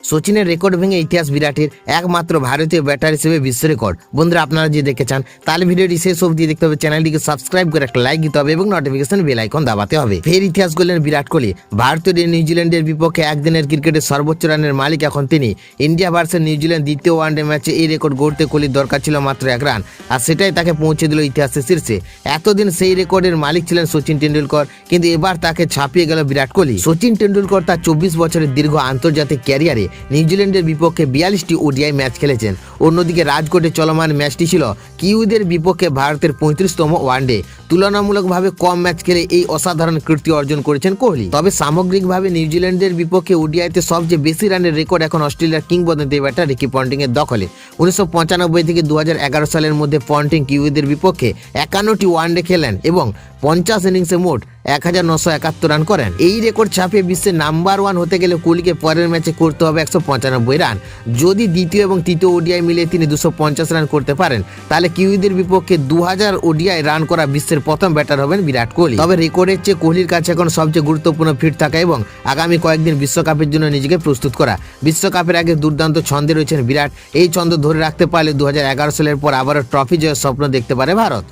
সচিনের রেকর্ড ভেঙে ইতিহাস বিরাটের, একমাত্র ভারতীয় ব্যাটার হিসেবে বিশ্ব রেকর্ড। বন্ধুরা আপনারা যদি দেখতে চান তাহলে ভিডিওটি শেষ অবধি দেখতে হবে, চ্যানেলটিকে সাবস্ক্রাইব করে একটা লাইক দিতে হবে এবং নোটিফিকেশন বেল আইকন দাবাতে হবে। ফের ইতিহাস গড়লেন বিরাট কোহলি। ভারতীয় নিউজিল্যান্ডের বিপক্ষে একদিনের ক্রিকেটে সর্বোচ্চ রানের মালিক এখন তিনি। ইন্ডিয়া ভার্সেস নিউজিল্যান্ড দ্বিতীয় ওয়ানডে ম্যাচে এই রেকর্ড গড়তে কোহলির দরকার ছিল মাত্র 1 রান, আর সেটাই তাকে পৌঁছে দিল ইতিহাসের শীর্ষে। এতদিন সেই রেকর্ডের মালিক ছিলেন সচিন টেন্ডুলকর, কিন্তু এবার তাকে ছাপিয়ে গেল বিরাট কোহলি। সচিন টেন্ডুলকর তার 24 বছরের দীর্ঘ আন্তর্জাতিক ক্যারিয়ারে নিউজিল্যান্ডের বিপক্ষে 42টি ওডিআই ম্যাচ খেলেছেন। অন্যদিকে রাজকোটে চলমান ম্যাচটি ছিল কিউইদের বিপক্ষে ভারতের 35তম ওয়ানডে। তুলনামূলকভাবে কম ম্যাচ খেলে এই অসাধারণ কীর্তি অর্জন করেছেন কোহলি। তবে সামগ্রিকভাবে নিউজিল্যান্ডের বিপক্ষে ওডিআইতে সবচেয়ে বেশি রানের রেকর্ড এখন অস্ট্রেলিয়ার কিংবদন্তি ব্যাটার রিকি পন্টিং এর দখলে। 1995 থেকে 2011 সালের মধ্যে পন্টিং কিউইদের বিপক্ষে 51টি ওয়ানডে খেলেন এবং 50 ইনিংসে মোট 1971 রান করেন। এই রেকর্ড ছাপিয়ে বিশ্বের নাম্বার 1 হতে গেলে কোহলিকে পরের ম্যাচে করতে হবে 195 রান। যদি দ্বিতীয় এবং তৃতীয় ওডিআই মিলে তিনি 250 রান করতে পারেন, তাহলে কিউইদের বিপক্ষে 2000 ওডিআই রান করা বিশ্বের প্রথম ব্যাটার হবেন বিরাট কোহলি। তবে রেকর্ডের চেয়ে কোহলির কাছে এখন সবচেয়ে গুরুত্বপূর্ণ ফিট থাকা এবং আগামী কয়েকদিন বিশ্বকাপের জন্য নিজেকে প্রস্তুত করা। বিশ্বকাপের আগে দুর্দান্ত ছন্দে রয়েছেন বিরাট। এই ছন্দ ধরে রাখতে পারলে 2011 সালের পর আবারও ট্রফি জয়ের স্বপ্ন দেখতে পারে ভারত।